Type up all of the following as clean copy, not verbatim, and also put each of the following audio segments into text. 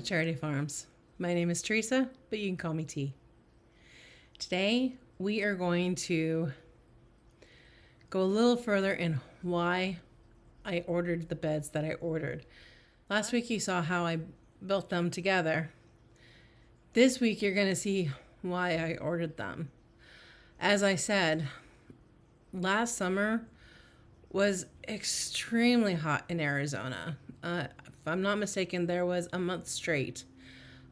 Charity Farms. My name is Teresa, but you can call me T. Today, we are going to go a little further in why I ordered the beds that I ordered. Last week, you saw how I built them together. This week, you're going to see why I ordered them. As I said, last summer was extremely hot in Arizona. If I'm not mistaken, there was a month straight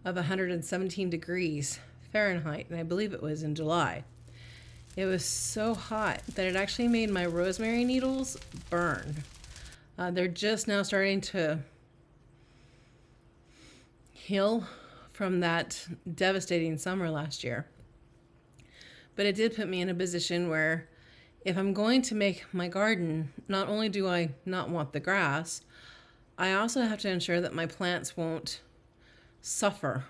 of 117 degrees Fahrenheit, and I believe it was in July. It was so hot that it actually made my rosemary needles burn. They're just now starting to heal from that devastating summer last year. But it did put me in a position where if I'm going to make my garden, not only do I not want the grass, I also have to ensure that my plants won't suffer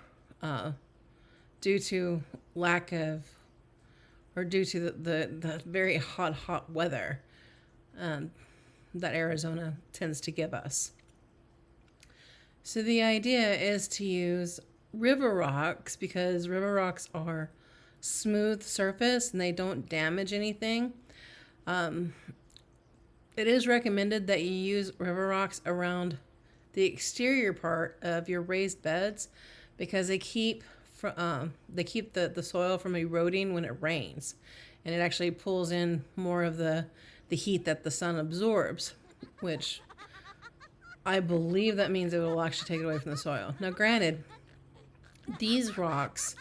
due to lack of, or due to the very hot weather that Arizona tends to give us. So the idea is to use river rocks because river rocks are smooth surface and they don't damage anything. It is recommended that you use river rocks around the exterior part of your raised beds because they keep the soil from eroding when it rains, and it actually pulls in more of the heat that the sun absorbs, which I believe that means it will actually take it away from the soil. Now, granted, these rocks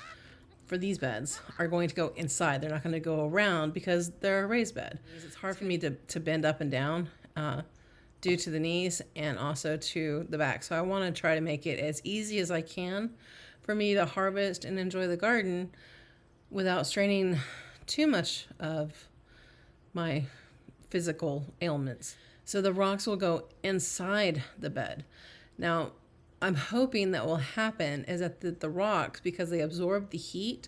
for these beds are going to go inside. They're not going to go around because they're a raised bed. It's hard for me to bend up and down due to the knees and also to the back. So I want to try to make it as easy as I can for me to harvest and enjoy the garden without straining too much of my physical ailments. So the rocks will go inside the bed. Now, I'm hoping that will happen is that the rocks, because they absorb the heat,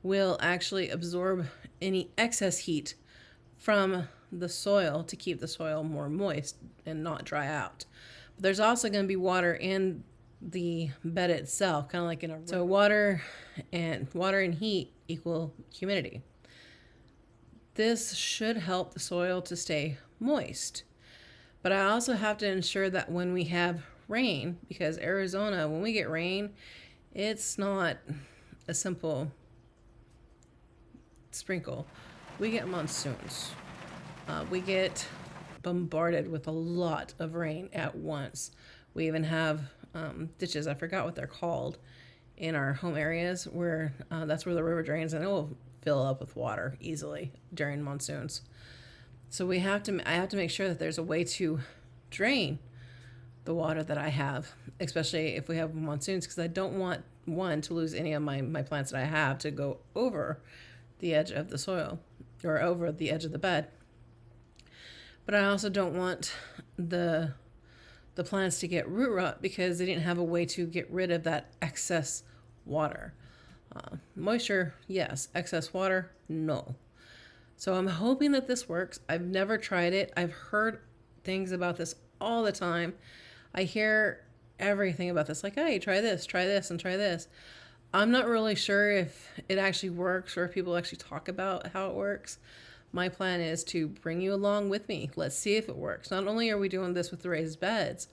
will actually absorb any excess heat from the soil to keep the soil more moist and not dry out. But there's also going to be water in the bed itself, kind of like in a river. So water and heat equal humidity. This should help the soil to stay moist. But I also have to ensure that when we have rain, because Arizona, when we get rain, it's not a simple sprinkle. We get monsoons. We get bombarded with a lot of rain at once. We even have ditches, I forgot what they're called, in our home areas where that's where the river drains, and it will fill up with water easily during monsoons. So I have to make sure that there's a way to drain the water that I have, especially if we have monsoons, because I don't want to lose any of my plants that I have to go over the edge of the soil or over the edge of the bed. But I also don't want the plants to get root rot because they didn't have a way to get rid of that excess water. Moisture, yes. Excess water, no. So I'm hoping that this works. I've never tried it. I've heard things about this all the time. I hear everything about this, like, hey, try this, and try this. I'm not really sure if it actually works or if people actually talk about how it works. My plan is to bring you along with me. Let's see if it works. Not only are we doing this with the raised beds,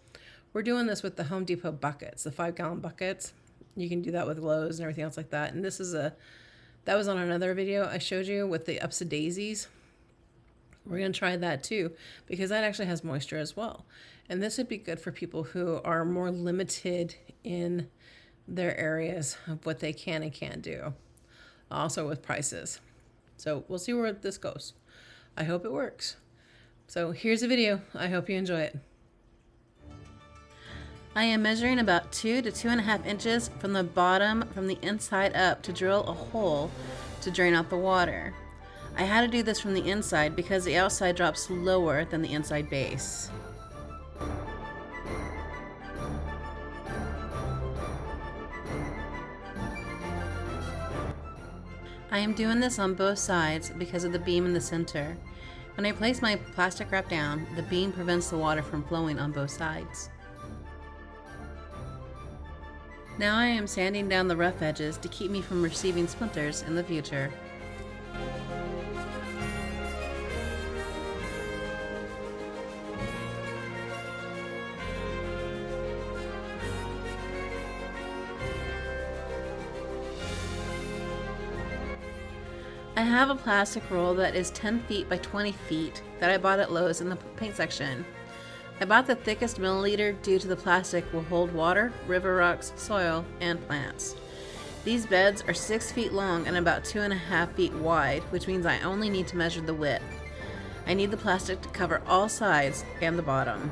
we're doing this with the Home Depot buckets, the 5-gallon buckets. You can do that with Lowe's and everything else like that. And that was on another video I showed you with the Ups of Daisies. We're going to try that too, because that actually has moisture as well. And this would be good for people who are more limited in their areas of what they can and can't do. Also with prices. So we'll see where this goes. I hope it works. So here's a video. I hope you enjoy it. I am measuring about 2 to 2.5 inches from the bottom, from the inside up, to drill a hole to drain out the water. I had to do this from the inside because the outside drops lower than the inside base. I am doing this on both sides because of the beam in the center. When I place my plastic wrap down, the beam prevents the water from flowing on both sides. Now I am sanding down the rough edges to keep me from receiving splinters in the future. I have a plastic roll that is 10 feet by 20 feet that I bought at Lowe's in the paint section. I bought the thickest milliliter due to the plastic will hold water, river rocks, soil, and plants. These beds are 6 feet long and about 2.5 feet wide, which means I only need to measure the width. I need the plastic to cover all sides and the bottom.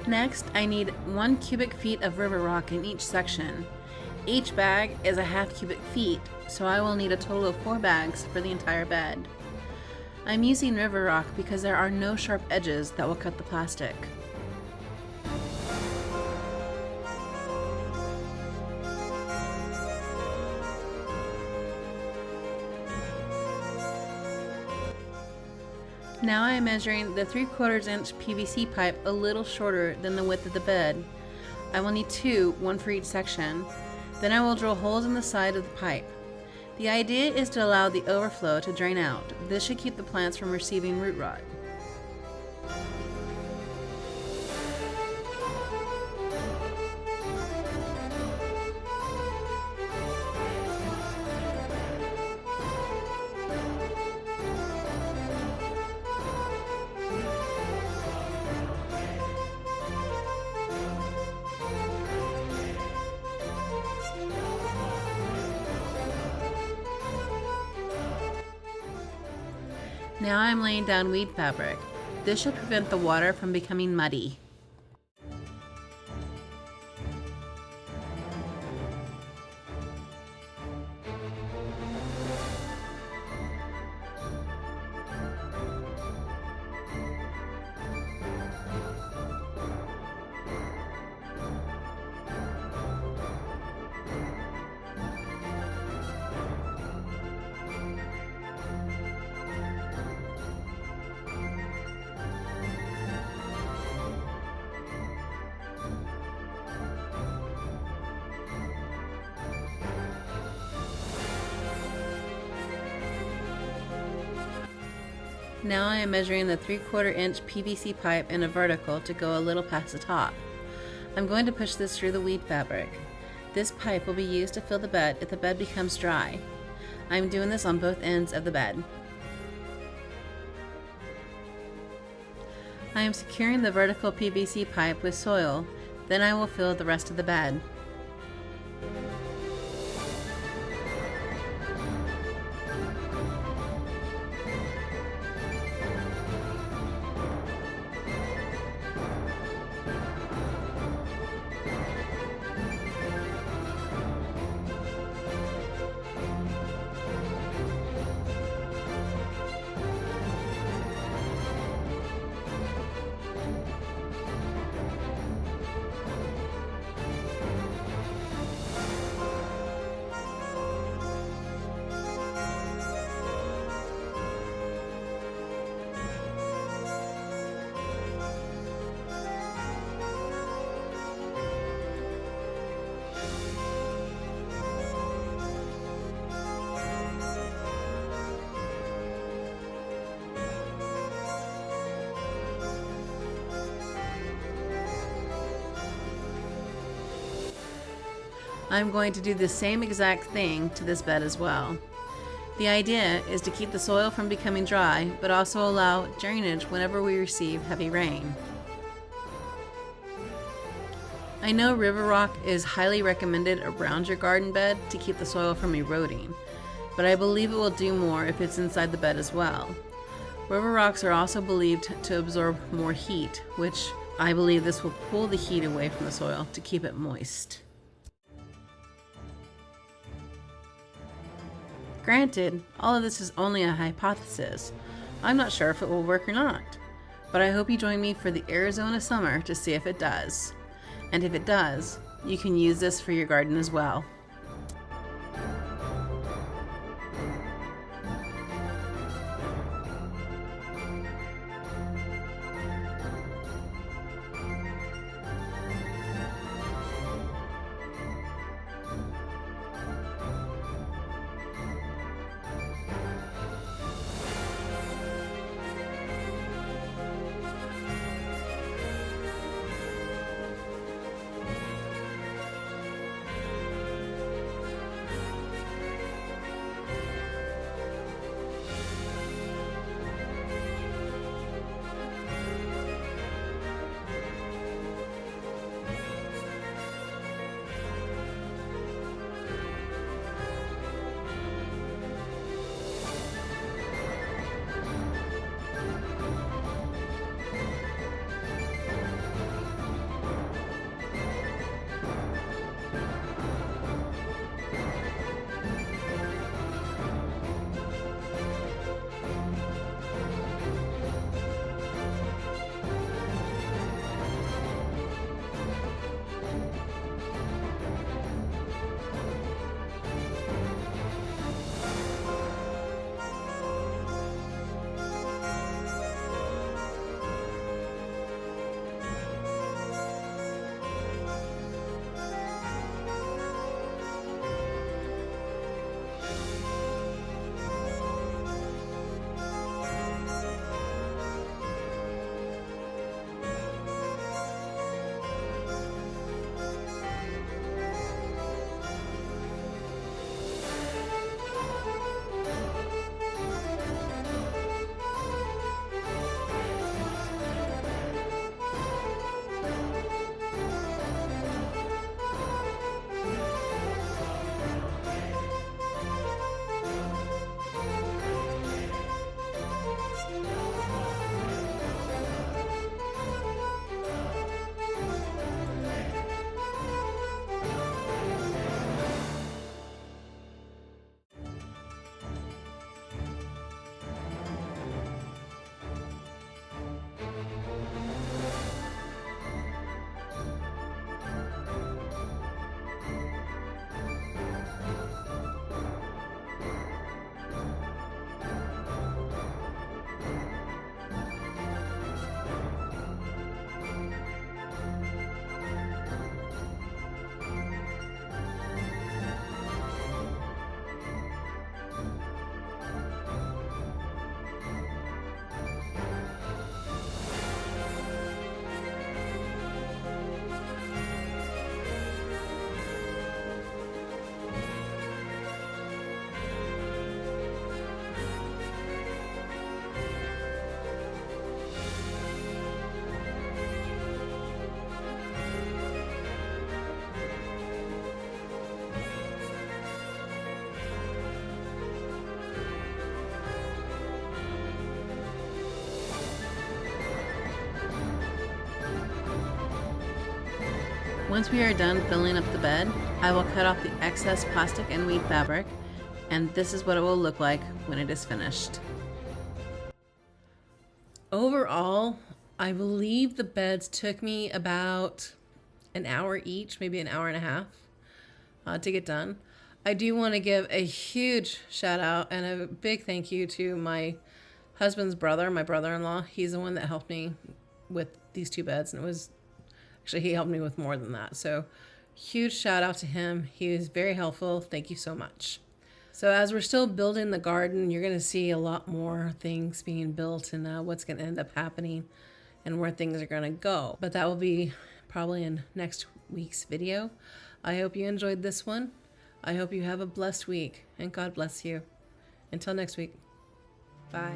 Next, I need 1 cubic feet of river rock in each section. Each bag is a half cubic feet, so I will need a total of 4 bags for the entire bed. I'm using river rock because there are no sharp edges that will cut the plastic. Now I am measuring the 3/4 inch PVC pipe a little shorter than the width of the bed. I will need 2, one for each section. Then I will drill holes in the side of the pipe. The idea is to allow the overflow to drain out. This should keep the plants from receiving root rot. Now I'm laying down weed fabric. This should prevent the water from becoming muddy. Now I am measuring the 3/4 inch PVC pipe in a vertical to go a little past the top. I'm going to push this through the weed fabric. This pipe will be used to fill the bed if the bed becomes dry. I'm doing this on both ends of the bed. I am securing the vertical PVC pipe with soil, then I will fill the rest of the bed. I'm going to do the same exact thing to this bed as well. The idea is to keep the soil from becoming dry, but also allow drainage whenever we receive heavy rain. I know river rock is highly recommended around your garden bed to keep the soil from eroding, but I believe it will do more if it's inside the bed as well. River rocks are also believed to absorb more heat, which I believe this will pull the heat away from the soil to keep it moist. Granted, all of this is only a hypothesis. I'm not sure if it will work or not, but I hope you join me for the Arizona summer to see if it does. And if it does, you can use this for your garden as well. Once we are done filling up the bed, I will cut off the excess plastic and weave fabric, and this is what it will look like when it is finished. Overall, I believe the beds took me about an hour each, maybe an hour and a half to get done. I do want to give a huge shout out and a big thank you to my husband's brother, my brother-in-law. He's the one that helped me with these two beds, and it was actually, he helped me with more than that. So huge shout out to him. He was very helpful. Thank you so much. So as we're still building the garden, you're going to see a lot more things being built and what's going to end up happening and where things are going to go. But that will be probably in next week's video. I hope you enjoyed this one. I hope you have a blessed week, and God bless you. Until next week. Bye.